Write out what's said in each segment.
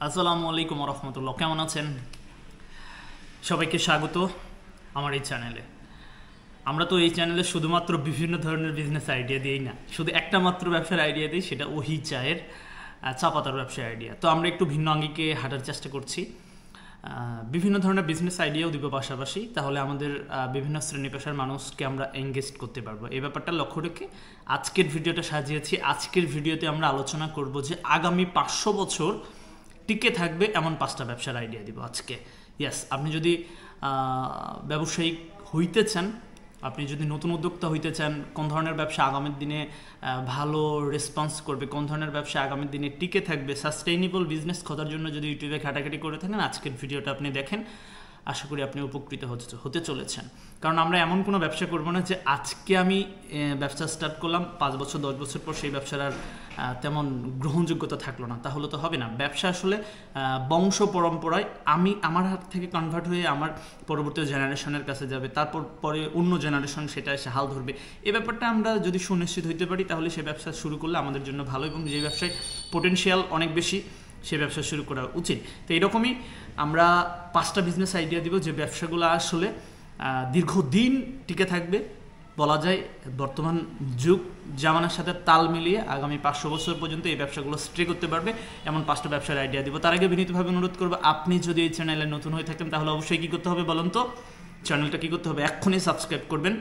আসসালামু আলাইকুম রহমতুল্লাহ, কেমন আছেন? সবাইকে স্বাগত আমার এই চ্যানেলে। আমরা তো এই চ্যানেলে শুধুমাত্র বিভিন্ন ধরনের বিজনেস আইডিয়া দিই না, শুধু একটা মাত্র ব্যবসার আইডিয়া দিই, সেটা ওহি চায়ের চা পাতার ব্যবসার আইডিয়া। তো আমরা একটু ভিন্ন আঙ্গিকে হাঁটার চেষ্টা করছি, বিভিন্ন ধরনের বিজনেস আইডিয়াও দিব পাশাপাশি, তাহলে আমাদের বিভিন্ন শ্রেণী পেশার মানুষকে আমরা এঙ্গেজ করতে পারবো। এই ব্যাপারটা লক্ষ্য রেখে আজকের ভিডিওটা সাজিয়েছি। আজকের ভিডিওতে আমরা আলোচনা করব যে আগামী 500 বছর টিকে থাকবে এমন 5টা ব্যবসার আইডিয়া দিব আজকে। ইয়েস, আপনি যদি ব্যবসায়িক হইতে চান, আপনি যদি নতুন উদ্যোক্তা হইতে চান, কোন ধরনের ব্যবসা আগামী দিনে ভালো রেসপন্স করবে, কোন ধরনের ব্যবসা আগামী দিনে টিকে থাকবে, সাস্টেইনেবল বিজনেস খোঁজার জন্য যদি ইউটিউবে ঘাটাঘাটি করে থাকেন, আজকের ভিডিওটা আপনি দেখেন। আশা করি আপনি উপকৃত হতে চলেছেন। কারণ আমরা এমন কোনো ব্যবসা করব না যে আজকে আমি ব্যবসা স্টার্ট করলাম, 5 বছর 10 বছর পর সেই ব্যবসার আর তেমন গ্রহণযোগ্যতা থাকলো না, তাহলে তো হবে না। ব্যবসা আসলে বংশ পরম্পরায় আমার হাত থেকে কনভার্ট হয়ে আমার পরবর্তী জেনারেশনের কাছে যাবে, তারপর পরে অন্য জেনারেশন সেটা এসে হাল ধরবে। এই ব্যাপারটা আমরা যদি সুনিশ্চিত হইতে পারি, তাহলে সেই ব্যবসা শুরু করলে আমাদের জন্য ভালো, এবং যে ব্যবসায় পোটেনশিয়াল অনেক বেশি সে ব্যবসা শুরু করা উচিত। তো এইরকমই আমরা 5টা বিজনেস আইডিয়া দিব, যে ব্যবসাগুলো আসলে দীর্ঘদিন টিকে থাকবে। বলা যায় বর্তমান যুগ জামানার সাথে তাল মিলিয়ে আগামী 500 বছর পর্যন্ত এই ব্যবসাগুলো স্টে করতে পারবে, এমন 5টা ব্যবসার আইডিয়া দিব। তার আগে বিনীতভাবে অনুরোধ করবো, আপনি যদি এই চ্যানেলে নতুন হয়ে থাকেন, তাহলে অবশ্যই কী করতে হবে বলুন তো? চ্যানেলটা কী করতে হবে? এক্ষুনি সাবস্ক্রাইব করবেন,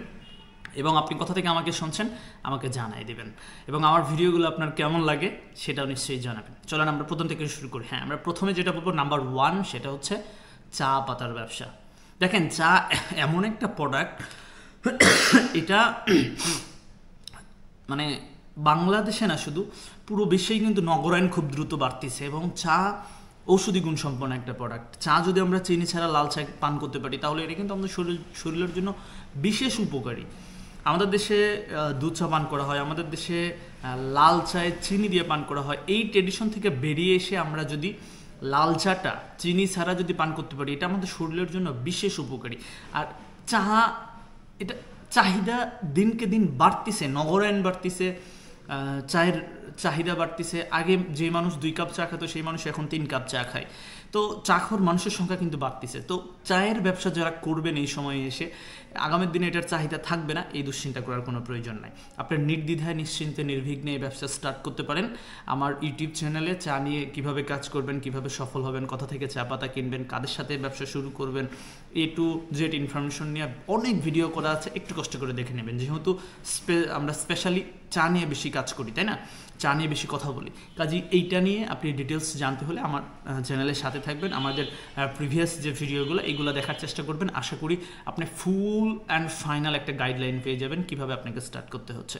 এবং আপনি কোথা থেকে আমাকে শুনছেন আমাকে জানাই দেবেন, এবং আমার ভিডিওগুলো আপনার কেমন লাগে সেটাও নিশ্চয়ই জানাবেন। চলেন আমরা প্রথম থেকে শুরু করি। হ্যাঁ, আমরা প্রথমে যেটা বলবো, নাম্বার 1, সেটা হচ্ছে চা পাতার ব্যবসা। দেখেন, চা এমন একটা প্রোডাক্ট, এটা মানে বাংলাদেশে না, শুধু পুরো বিশ্বেই কিন্তু নগরায়ণ খুব দ্রুত বাড়তেছে, এবং চা ঔষধি গুণ সম্পন্ন একটা প্রোডাক্ট। চা যদি আমরা চিনি ছাড়া লাল চা পান করতে পারি, তাহলে এটা কিন্তু আমাদের শরীরের জন্য বিশেষ উপকারী। আমাদের দেশে দুধ চা পান করা হয়, আমাদের দেশে লাল চায়ে চিনি দিয়ে পান করা হয়। এই ট্রেডিশন থেকে বেরিয়ে এসে আমরা যদি লাল চাটা চিনি ছাড়া যদি পান করতে পারি, এটা আমাদের শরীরের জন্য বিশেষ উপকারী। আর চা, এটা চাহিদা দিনকে দিন বাড়তিছে, নগরায়ণ বাড়তিছে, চায়ের চাহিদা বাড়তিছে। আগে যে মানুষ 2 কাপ চা খেত, সেই মানুষ এখন 3 কাপ চা খায়। তো চাখর মানুষের সংখ্যা কিন্তু বাড়তিছে। তো চায়ের ব্যবসা যারা করবেন এই সময়ে এসে, আগামী দিনে এটার চাহিদা থাকবে না, এই দুশ্চিন্তা করার কোনো প্রয়োজন নাই। আপনার নির্দ্বিধায় নিশ্চিন্তে নির্বিঘ্নে এই ব্যবসা স্টার্ট করতে পারেন। আমার ইউটিউব চ্যানেলে চা নিয়ে কীভাবে কাজ করবেন, কীভাবে সফল হবেন, কোথা থেকে চা পাতা কিনবেন, কাদের সাথে ব্যবসা শুরু করবেন, A to Z ইনফরমেশন নিয়ে অনেক ভিডিও করা আছে, একটু কষ্ট করে দেখে নেবেন। যেহেতু আমরা স্পেশালি চা নিয়ে বেশি কাজ করি, তাই না? চা নিয়ে বেশি কথা বলি, কাজেই এইটা নিয়ে আপনি ডিটেলস জানতে হলে আমার চ্যানেলের সাথে থাকবেন। আমাদের প্রিভিয়াস যে ভিডিওগুলো, এইগুলো দেখার চেষ্টা করবেন। আশা করি আপনি ফুল অ্যান্ড ফাইনাল একটা গাইডলাইন পেয়ে যাবেন কীভাবে আপনাকে স্টার্ট করতে হচ্ছে।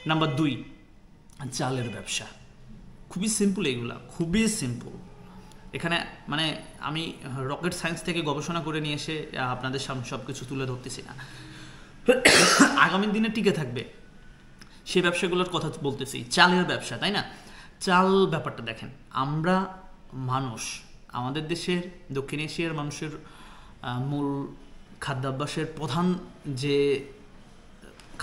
নাম্বার 2, চালের ব্যবসা। খুবই সিম্পল, এইগুলা খুবই সিম্পল। এখানে মানে আমি রকেট সায়েন্স থেকে গবেষণা করে নিয়ে এসে আপনাদের সামনে সব কিছু তুলে ধরতেছি না। আগামী দিনে টিকে থাকবে সেই ব্যবসাগুলোর কথা বলতেছি। চালের ব্যবসা, তাই না? চাল ব্যাপারটা দেখেন, আমরা মানুষ, আমাদের দেশের, দক্ষিণ এশিয়ার মানুষের মূল খাদ্যাভ্যাসের প্রধান যে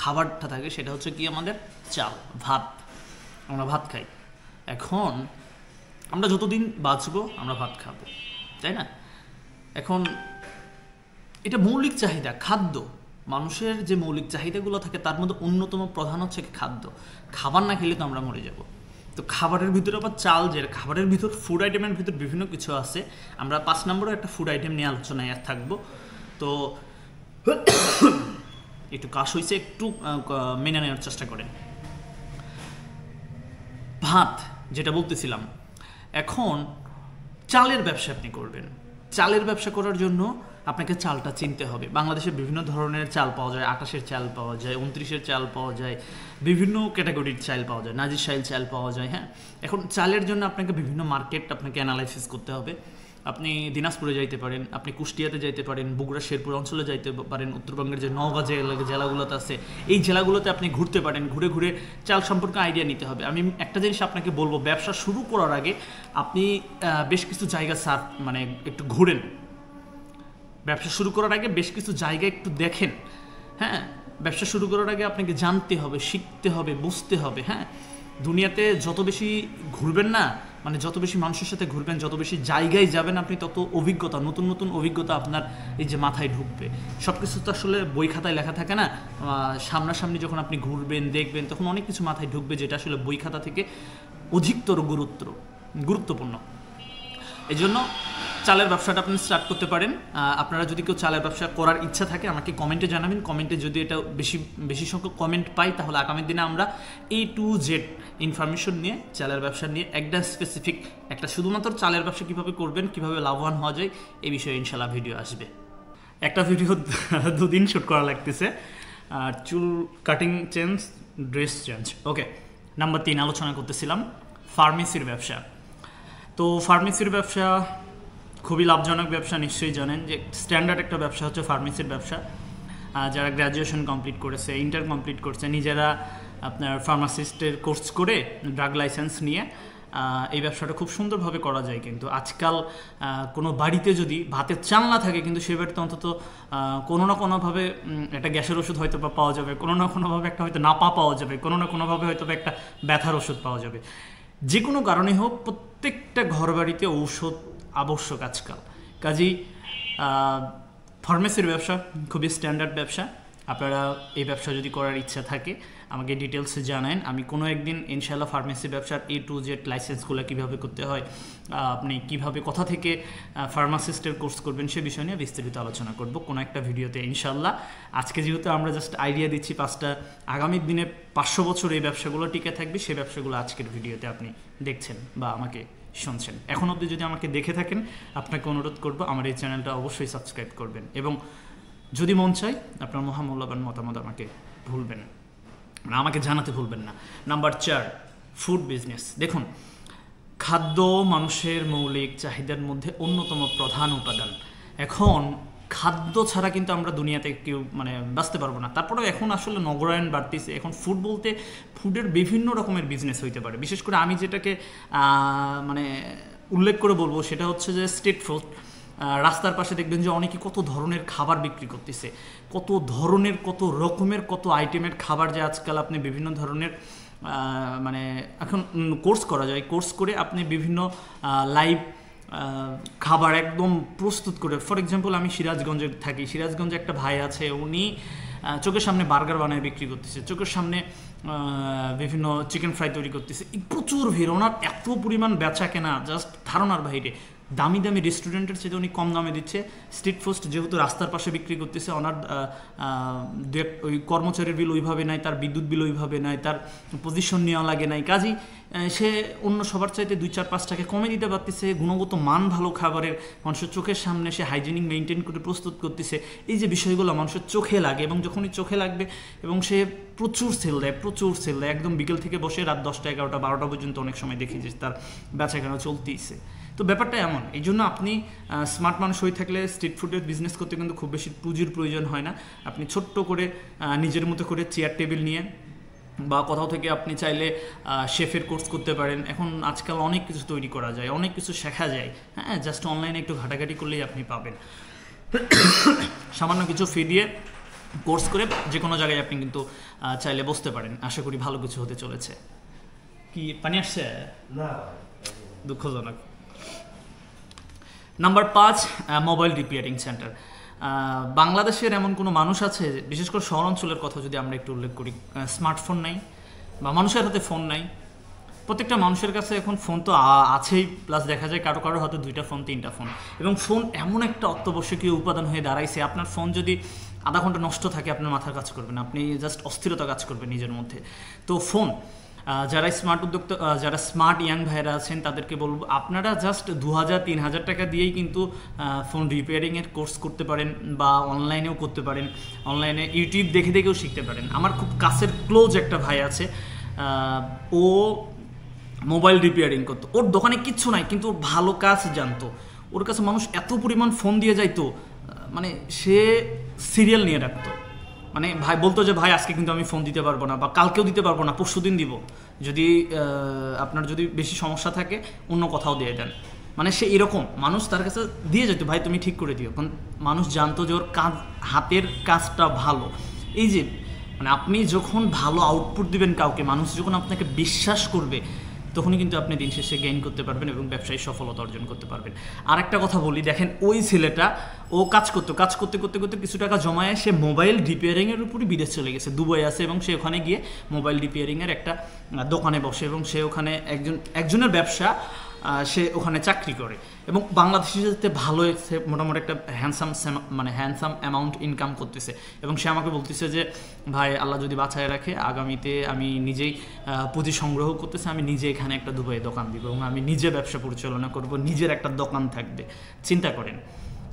খাবারটা থাকে সেটা হচ্ছে কি আমাদের চাল, ভাত। আমরা ভাত খাই। এখন আমরা যতদিন বাঁচবো আমরা ভাত খাবো, তাই না? এখন এটা মৌলিক চাহিদা, খাদ্য। মানুষের যে মৌলিক চাহিদাগুলো থাকে তার মধ্যে অন্যতম প্রধান হচ্ছে খাদ্য। খাবার না খেলে তো আমরা মরে যাব। তো খাবারের ভিতরে আবার চাল, যে খাবারের ভিতর ফুড আইটেমের ভিতর বিভিন্ন কিছু আছে। আমরা 5 নম্বরে একটা ফুড আইটেম নিয়ে আলোচনায় থাকবো। তো একটু কাশ হয়েছে, একটু মেনে নেওয়ার চেষ্টা করেন। ভাত যেটা বলতেছিলাম, এখন চালের ব্যবসা আপনি করবেন। চালের ব্যবসা করার জন্য আপনাকে চালটা চিনতে হবে। বাংলাদেশের বিভিন্ন ধরনের চাল পাওয়া যায়, 28-এর চাল পাওয়া যায়, 29-এর চাল পাওয়া যায়, বিভিন্ন ক্যাটাগরির চাল পাওয়া যায়, নাজিরশাইল চাল পাওয়া যায়। হ্যাঁ, এখন চালের জন্য আপনাকে বিভিন্ন মার্কেট আপনাকে অ্যানালাইসিস করতে হবে। আপনি দিনাজপুরে যাইতে পারেন, আপনি কুষ্টিয়াতে যাইতে পারেন, বগুড়া শেরপুর অঞ্চলে যাইতে পারেন, উত্তরবঙ্গের যে নওগাঁ জেলাগুলোতে আছে, এই জেলাগুলোতে আপনি ঘুরতে পারেন। ঘুরে ঘুরে চাল সম্পর্কে আইডিয়া নিতে হবে। আমি একটা জিনিস আপনাকে বলবো, ব্যবসা শুরু করার আগে আপনি বেশ কিছু জায়গা মানে একটু ঘুরেন। ব্যবসা শুরু করার আগে বেশ কিছু জায়গা একটু দেখেন। হ্যাঁ, ব্যবসা শুরু করার আগে আপনাকে জানতে হবে, শিখতে হবে, বুঝতে হবে। হ্যাঁ, দুনিয়াতে যত বেশি ঘুরবেন না, মানে যত বেশি মানুষের সাথে ঘুরবেন, যত বেশি জায়গায় যাবেন, আপনি তত অভিজ্ঞতা, নতুন নতুন অভিজ্ঞতা আপনার এই যে মাথায় ঢুকবে। সব কিছু তো আসলে বই খাতায় লেখা থাকে না, সামনাসামনি যখন আপনি ঘুরবেন, দেখবেন, তখন অনেক কিছু মাথায় ঢুকবে যেটা আসলে বই খাতা থেকে অধিকতর গুরুত্বপূর্ণ। এই জন্য চালের ব্যবসাটা আপনি স্টার্ট করতে পারেন। আপনারা যদি কেউ চালের ব্যবসা করার ইচ্ছা থাকে আমাকে কমেন্টে জানাবেন। কমেন্টে যদি এটা বেশি সংখ্যক কমেন্ট পাই, তাহলে আগামী দিনে আমরা A to Z ইনফরমেশন নিয়ে চালের ব্যবসা নিয়ে একটা স্পেসিফিক একটা শুধুমাত্র চালের ব্যবসা কীভাবে করবেন, কীভাবে লাভবান হওয়া যায় এই বিষয়ে ইনশাল্লাহ ভিডিও আসবে। একটা ভিডিও 2 দিন শ্যুট করা লাগতেছে, চুল কাটিং চেঞ্জ, ড্রেস চেঞ্জ। ওকে, নাম্বার 3 আলোচনা করতেছিলাম ফার্মেসির ব্যবসা। তো ফার্মেসির ব্যবসা খুবই লাভজনক ব্যবসা, নিশ্চয়ই জানেন যে স্ট্যান্ডার্ড একটা ব্যবসা হচ্ছে ফার্মেসির ব্যবসা। যারা গ্র্যাজুয়েশন কমপ্লিট করেছে, ইন্টার কমপ্লিট করছে, নিজেরা আপনার ফার্মাসিস্টের কোর্স করে ড্রাগ লাইসেন্স নিয়ে এই ব্যবসাটা খুব সুন্দরভাবে করা যায়। কিন্তু আজকাল কোনো বাড়িতে যদি ভাতের চাল না থাকে, কিন্তু সে বাড়িতে অন্তত কোনো না কোনোভাবে একটা গ্যাসের ওষুধ হয়তো বা পাওয়া যাবে, কোনো না কোনোভাবে একটা হয়তো নাপা পাওয়া যাবে, কোনো না কোনোভাবে হয়তো বা একটা ব্যথার ওষুধ পাওয়া যাবে। যে কোনো কারণে হোক, প্রত্যেকটা ঘরবাড়িতে ঔষধ আবশ্যক আজকাল। কাজেই ফার্মেসির ব্যবসা খুবই স্ট্যান্ডার্ড ব্যবসা। আপনারা এই ব্যবসা যদি করার ইচ্ছা থাকে আমাকে ডিটেলসে জানান। আমি কোনো একদিন ইনশাল্লাহ ফার্মেসি ব্যবসার A to Z লাইসেন্সগুলো কীভাবে করতে হয়, আপনি কীভাবে কোথা থেকে ফার্মাসিস্টের কোর্স করবেন সে বিষয় নিয়ে বিস্তারিত আলোচনা করব কোনো একটা ভিডিওতে ইনশাল্লাহ। আজকে যেহেতু আমরা জাস্ট আইডিয়া দিচ্ছি 5টা, আগামী দিনে 500 বছর এই ব্যবসাগুলো টিকে থাকবে, সেই ব্যবসাগুলো আজকের ভিডিওতে আপনি দেখছেন বা আমাকে শুনছেন। এখন অবধি যদি আমাকে দেখে থাকেন, আপনাকে অনুরোধ করব আমার এই চ্যানেলটা অবশ্যই সাবস্ক্রাইব করবেন, এবং যদি মন চাই আপনার মহামূল্যবান মতামত আমাকে জানাতে ভুলবেন না। Number 4, food business. দেখুন, খাদ্য মানুষের মৌলিক চাহিদার মধ্যে অন্যতম প্রধান উপাদান। এখন খাদ্য ছাড়া কিন্তু আমরা দুনিয়াতে কেউ বাঁচতে পারবো না। তারপরেও এখন আসলে নগরায়ণ বাড়তেছে, এখন ফুড বলতে ফুডের বিভিন্ন রকমের বিজনেস হইতে পারে। বিশেষ করে আমি যেটাকে উল্লেখ করে বলবো সেটা হচ্ছে যে স্ট্রিট ফুড। রাস্তার পাশে দেখবেন যে অনেকে কত ধরনের খাবার বিক্রি করতেছে, কত ধরনের, কত রকমের, কত আইটেমের খাবার যে আজকাল আপনি বিভিন্ন ধরনের এখন কোর্স করা যায়। কোর্স করে আপনি বিভিন্ন লাইভ খাবার একদম প্রস্তুত করে, ফর এক্সাম্পল আমি সিরাজগঞ্জে থাকি, সিরাজগঞ্জে একটা ভাই আছে, উনি চোখের সামনে বার্গার বানায় বিক্রি করতেছে, চোখের সামনে বিভিন্ন চিকেন ফ্রাই তৈরি করতেছে, প্রচুর ভিড়, ওনার এত পরিমাণ বেচা কেনা জাস্ট ধারণার বাইরে। দামি দামি রেস্টুরেন্টের চেয়ে উনি কম দামে দিচ্ছে। স্ট্রিট ফুড যেহেতু রাস্তার পাশে বিক্রি করতেছে, ওনার ওই কর্মচারীর বিল ওইভাবে নাই, তার বিদ্যুৎ বিল ওইভাবে নাই, তার পজিশন নেওয়া লাগে নাই, কাজেই সে অন্য সবার চাইতে 2-4-5 টাকা কমে দিতে পারতেছে। গুণগত মান ভালো খাবারের, মানুষের চোখের সামনে সে হাইজেনিক মেনটেন করে প্রস্তুত করতেছে। এই যে বিষয়গুলো মানুষের চোখে লাগে, এবং যখনই চোখে লাগবে এবং সে প্রচুর সেল দেয়, একদম বিকেল থেকে বসে রাত 10টা 11টা 12টা পর্যন্ত অনেক সময় দেখি যে তার বেচাকেনা চলতেইছে। তো ব্যাপারটা এমন, এই জন্য আপনি স্মার্ট মানুষ হয়ে থাকলে স্ট্রিট ফুডের বিজনেস করতে কিন্তু খুব বেশি পুঁজির প্রয়োজন হয় না। আপনি ছোট্ট করে নিজের মতো করে চেয়ার টেবিল নিয়ে বা কোথাও থেকে আপনি চাইলে শেফের কোর্স করতে পারেন। এখন আজকাল অনেক কিছু তৈরি করা যায়, অনেক কিছু শেখা যায়। হ্যাঁ, জাস্ট অনলাইনে একটু ঘাটাঘাটি করলেই আপনি পাবেন। সামান্য কিছু ফি দিয়ে কোর্স করে যে কোনো জায়গায় আপনি কিন্তু চাইলে বসতে পারেন। আশা করি ভালো কিছু হতে চলেছে। কি পানি আসছে? না, দুঃখজনক। Number 5, mobile repairing centre. বাংলাদেশের এমন কোনো মানুষ আছে, বিশেষ করে শহর অঞ্চলের কথা যদি আমরা একটু উল্লেখ করি, স্মার্টফোন নাই বা মানুষের হাতে ফোন নাই। প্রত্যেকটা মানুষের কাছে এখন ফোন তো আছেই, প্লাস দেখা যায় কারো কারো হাতে 2টা ফোন 3টা ফোন। এবং ফোন এমন একটা অত্যাবশ্যকীয় উপাদান হয়ে দাঁড়াইছে, আপনার ফোন যদি আধা ঘন্টা নষ্ট থাকে আপনার মাথার কাজ করবে না, আপনি জাস্ট অস্থিরতা কাজ করবে নিজের মধ্যে। তো ফোন, যারা স্মার্ট উদ্যোক্তা, যারা স্মার্ট ইয়াং ভাইরা আছেন তাদেরকে বলবো, আপনারা জাস্ট 2000-3000 টাকা দিয়েই কিন্তু ফোন রিপেয়ারিংয়ের কোর্স করতে পারেন বা অনলাইনেও করতে পারেন, অনলাইনে ইউটিউব দেখে দেখেও শিখতে পারেন। আমার খুব কাছের ক্লোজ একটা ভাই আছে, ও মোবাইল রিপেয়ারিং করতো, ওর দোকানে কিচ্ছু নাই কিন্তু ওর ভালো কাজ জানতো। ওর কাছে মানুষ এত পরিমাণ ফোন দিয়ে যাইতো, সে সিরিয়াল নিয়ে রাখতো। ভাই বলতো যে ভাই আজকে কিন্তু আমি ফোন দিতে পারবো না, বা কালকেও দিতে পারবো না, পরশু দিন দিব, যদি আপনার যদি বেশি সমস্যা থাকে অন্য কোথাও দিয়ে দেন। সে এরকম মানুষ, তার কাছে দিয়ে যেত, ভাই তুমি ঠিক করে দিও, কারণ মানুষ জানতো যে ওর কাজ, হাতের কাজটা ভালো। এই যে আপনি যখন ভালো আউটপুট দিবেন কাউকে, মানুষ যখন আপনাকে বিশ্বাস করবে, তখনই কিন্তু আপনি দিন শেষে গেইন করতে পারবেন এবং ব্যবসায়ী সফলতা অর্জন করতে পারবেন। আর একটা কথা বলি, দেখেন ওই ছেলেটা ও কাজ করতে করতে কিছু টাকা জমায় সে মোবাইল রিপেয়ারিংয়ের উপরই বিদেশ চলে গেছে, দুবাই আছে, এবং সে ওখানে গিয়ে মোবাইল রিপেয়ারিংয়ের একটা দোকানে বসে এবং সে ওখানে একজনের ব্যবসা, সে ওখানে চাকরি করে এবং বাংলাদেশের সাথে ভালো মোটামুটি একটা হ্যান্ডসাম অ্যামাউন্ট ইনকাম করতেছে। এবং সে আমাকে বলতেছে যে ভাই আল্লাহ যদি বাঁচায় রাখে আগামীতে আমি নিজেই পুঁজি সংগ্রহ করতেছে, আমি নিজে এখানে একটা দুবাই দোকান দিব এবং আমি নিজে ব্যবসা পরিচালনা করব, নিজের একটা দোকান থাকবে। চিন্তা করেন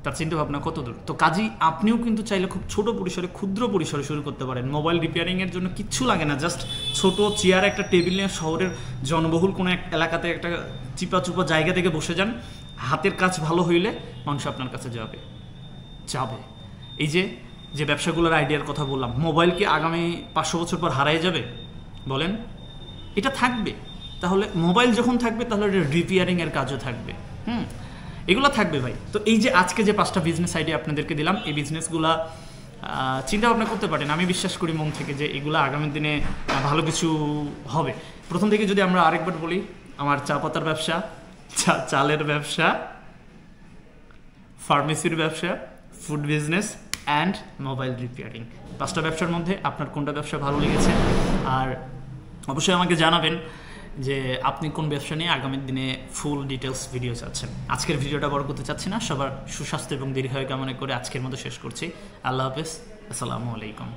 তার চিন্তা ভাবনা কত দূর। তো কাজেই আপনিও কিন্তু চাইলে খুব ছোট পরিসরে, ক্ষুদ্র পরিসরে শুরু করতে পারেন। মোবাইল রিপেয়ারিংয়ের জন্য কিচ্ছু লাগে না, জাস্ট ছোট চেয়ার, একটা টেবিল নিয়ে শহরের জনবহুল কোনো এক এলাকাতে একটা চিপা জায়গা থেকে বসে যান, হাতের কাজ ভালো হইলে মানুষ আপনার কাছে যাবে। এই যে ব্যবসাগুলোর আইডিয়ার কথা বললাম, মোবাইল কি আগামী 500 বছর পর হারিয়ে যাবে বলেন? এটা থাকবে। তাহলে মোবাইল যখন থাকবে তাহলে রিপেয়ারিংয়ের কাজও থাকবে। এগুলো থাকবে ভাই। তো এই যে আজকে যে 5টা বিজনেস আইডিয়া আপনাদেরকে দিলাম, এই বিজনেসগুলা চিন্তা ভাবনা করতে পারেন। আমি বিশ্বাস করি মন থেকে যে এগুলো আগামী দিনে ভালো কিছু হবে। প্রথম থেকে যদি আমরা আরেকবার বলি, আমার চা পাতার ব্যবসা, চালের ব্যবসা, ফার্মেসির ব্যবসা, food business and mobile repairing, 5টা ব্যবসার মধ্যে আপনার কোনটা ব্যবসা ভালো লেগেছে? আর অবশ্যই আমাকে জানাবেন যে আপনি কোন ব্যবসা নিয়ে আগামী দিনে ফুল ডিটেলস ভিডিও চাচ্ছেন। আজকের ভিডিওটা বড় করতে চাচ্ছি না, সবার সুস্বাস্থ্য এবং দীর্ঘায়ু কামনা করে আজকের মতো শেষ করছি। আল্লাহ হাফেজ, আসসালামু আলাইকুম।